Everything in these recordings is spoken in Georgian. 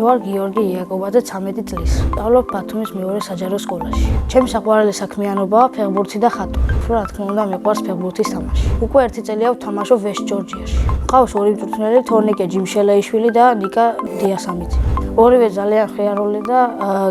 ვარ გიორგი იაკობაძე 13 წლის. სწავლობ ბათუმის მეორე საჯარო სკოლაში. ჩემი საყვარელი საქმიანობაა ფეხბურთი და ხატვა. რა თქმა უნდა, მიყვარს ფეხბურთის თამაში. უკვე 1 წელია ვთამაშობ ვესტ ჯორჯიაში. მყავს ორი მწვრთნელი, თორნიკე ჯიმშელეიშვილი და ნიკა დიასამიძე. ორივე ძალიან ხიარული და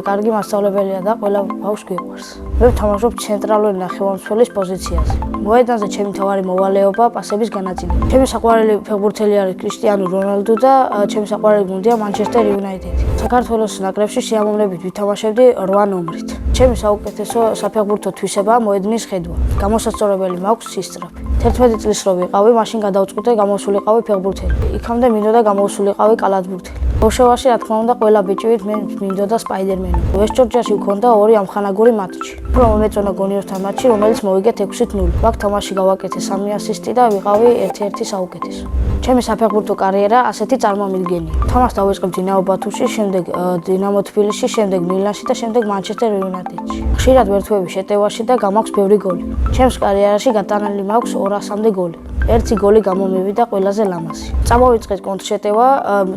კარგი მასწავლებელია და ყველა ბავშვს გვიყვარს. მე ვთამაშობ ცენტრალური ნახევარმცველის პოზიციაზე. მოედანზე ჩემი მთავარი მოვალეობა პასების განაწილება. ჩემი საყვარელი ფეხბურთელი არის კრისტიანო რონალდუ და ჩემი საყვარელი გუნდია მანჩესტერ იუნაიტედი. საქართველოს ნაკრებში სიამოვნებით ვითამაშებდი 8 ნომრით. ჩემი საუკეთესო საფეხბურთო თვისებაა მოედნის ხედვა. გამოსაცხოვრებელი მაქვს სისწრაფე. 11 წლის რო ვიყავი, მაშინ გადავწყვიტე გამოსულიყავი ფეხბურთელი. იქამდე მინდოდა გამოსულიყავი კალათბურთელი. ბავშვობაში, რა თქმა უნდა, ყველა ბიჭივით მე მინდოდა სპაიდერმენი. ვესტ ჯორჯიაში მქონდა 2 ამხანაგური მატჩი. უფრო მომეწონა გონიოსთან მატჩი, რომელიც მოვიგეთ 6-0. მაგ თამაში გავაკეთე 3 ასისტი და ვიყავი ერთ-ერთი საუკეთესო. ჩემი საფეხბურთო კარიერა ასეთი წარმომიდგენია. თამაშს დავიწყებ დინამო ბათუმში, შემდეგ დინამო თბილისში, შემდეგ მილანში და შემდეგ მანჩესტერ იუნაიტედში. ხშირად ვერთვები შეტევაში და გამაქვს ბევრი გოლი. ჩემს კარიერაში გატანილი მაქვს 200-მდე გოლი. 1 გოლი გამომივიდა ყველაზე ლამაზი. წამოვიწყეთ კონტრშეტევა,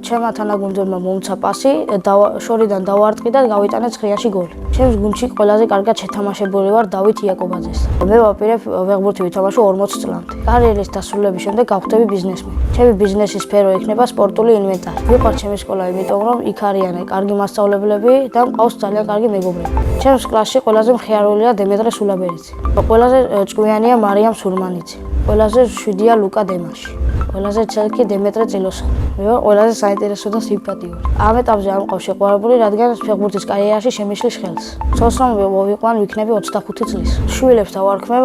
ჩემმა თანაგუნდელმა მომცა პასი, შორიდან დავარტყი და გავიტანე ცხრიაში გოლი. ჩემს გუნდში ყველაზე კარგად შეთამაშებული ვარ დავით იაკობაძესთან. მე ვაპირებ ფეხბურთი ვითამაშო 40 წლამდე. კარიერის დასრულების შემდეგ გავხდები ბიზნესმენი. ჩემი ბიზნესის სფერო იქნება სპორტული ინვენტარი. მიყვარს ჩემი სკოლა, იმიტომ რომ იქ არიან კარგი მასწავლებლები და მყავს ძალიან კარგი მეგობრები. ჩემს კლასში ყველაზე მხიარულია დემეტრე სულაბერიძე. ყველაზე ჭკვიანია მარიამ სურმანიძე. ყველაზე შვიდია ლუკა დემაში. ყველაზე ცელკი დემეტრე წილოსანი. მე ვარ ყველაზე საინტერესო და სიმპათიური. ამ ეტაპზე არ მყავს შეყვარებული, რადგან ფეხბურთის კარიერაში შემიშლის ხელს. ცოლს რომ მოვიყვან ვიქნები 25 წლის. შვილებს დავარქმევ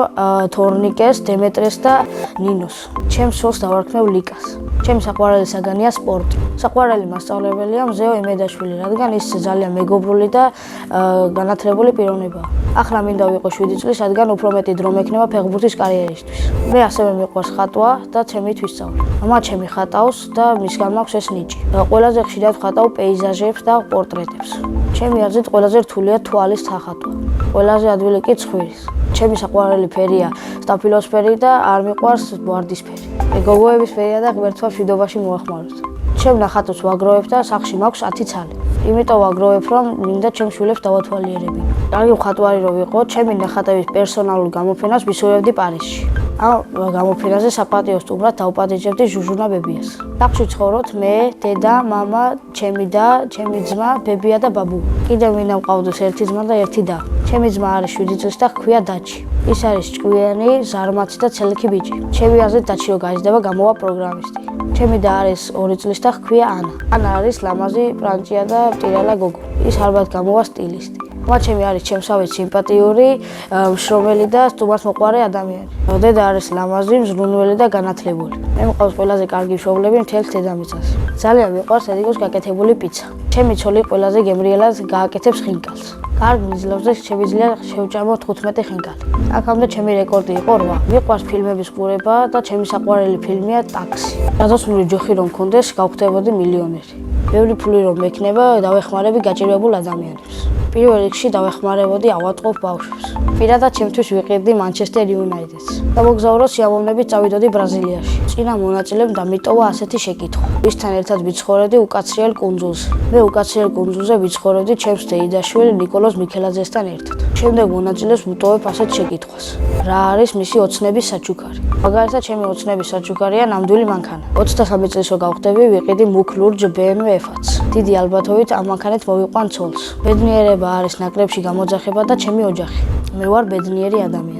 თორნიკეს, დემეტრეს და ნინოს. ჩემს ცოლს დავარქმევ ლიკას. ჩემი საყვარელი საგანია სპორტი. საყვარელი მასწავლებელია მზეო იმედაშვილი, რადგან ის ძალიან მეგობრული და განათლებული პიროვნებაა. ახლა მინდა ვიყო 7 წლის, რადგან უფრო მეტი დრო მექნება ფეხბურთის კარიერისთვის. მე ასევე მიყვარს ხატვა და ჩემი თვისწავლა. მამა ჩემი ხატავს და მისგან მაქვს ეს ნიჭი. ყველაზე ხშირად ვხატავ პეიზაჟებს და პორტრეტებს. ჩემი აზრით ყველაზე რთულია თვალის სახატვა. ყველაზე ადვილი კი ცხვირის. ჩემი საყვარელი ფერია სტაფილოსფერი და არ მიყვარს ვარდისფერი. გოგოების ფერია და ღმერთმა მშვიდობაში მოახმაროთ. ჩემ ნახატებს ვაგროვებ და სახლში მაქვს 10 ცალი. იმიტომ ვაგროვებ, რომ მინდა ჩემს შვილებს დავათვალიერებინო. კარგი მხატვარი რო ვიყო, ჩემი ნახატების პერსონალურ გამოფენას ვისურვებდი პარიზში. ამ გამოფენაზე საპატიო სტუმრად დავპატიჟებდი ჟუჟუნა ბებიას. სახლში ცხოვრობთ მე, დედა, მამა, ჩემი და, ჩემი ძმა, ბებია და ბაბუ. კიდევ მინდა მყავდეს 1 ძმა და 1 და. ჩემი ძმა არის 7 წლის და ჰქვია დაჩი. ის არის ჭკვიანი, ზარმაცი და ცელქი ბიჭი. ჩემი აზრით დაჩი რო გაიზრდება, გამოვა პროგრამისტი. ჩემი და არის 2 წლის და ჰქვია ანა. ანა არის ლამაზი, პრანჭია და მტირალა გოგო. ის ალბათ გამოვა სტილისტი. მაჩემი არის ჩემსავე სიმპათიური, მშრომელი და სტუმარს მოყვარე ადამიანი. დედა არის ლამაზი, მზრუნველი და განათლებული. მე მყავს ყველაზე კარგი მშობლები მთელს დედამიწაზე. ძალიან მიყვარს ედიგოს გაკეთებული პიცა. ჩემი ცოლი ყველაზე გემრიელად გააკეთებს ხინკალს. კარგ მიზლებზე შემიძლია შევჭამო 15 ხინკალი. აქამდე ჩემი რეკორდი იყო 8. მიყვარს ფილმების ყურება და ჩემი საყვარელი ფილმია ტაქსი. გადასული ჯოხი რომ მქონდეს, გავხდებოდი მილიონერი. ბევრი ფული რომ მექნება, დავეხმარები გაჭირვებულ ადამიანებს. პირველ რიგში დავეხმარებოდი ავატყობ ბავშვებს. პირადად ჩემთვის ვიყიდდი მანჩესტერ იუნაიტედს. გამოგზაურო სიამოვნებით წავიდოდი ბრაზილიაში. წინა მონაწილემ დამიტოვა ასეთი შეკითხვა. ვისთან ერთად ვიცხოვრებდი უკაცრიელ კუნძულზე. მე უკაცრიელ კუნძულზე ვიცხოვრებდი ჩემს დეიდაშვილ ნიკოლოზ მიქელაძესთან ერთად. შემდეგ მონაწილეს ვუტოვებ ასეთ შეკითხვას. რა არის მისი ოცნების საჩუქარი? მაგალითად, ჩემი ოცნების საჩუქარია ნამდვილი მანქანა. 23 წლის რო გავხდები, ვიყიდი მუქ ლურჯ BMW F-ს. დიდი ალბათობით ამ მანქანით მოვიყვან ცოლს. ბედნიერება არის ნაკრებში გამოძახება და ჩემი ოჯახი. მე ვარ ბედნიერი ადამიანი.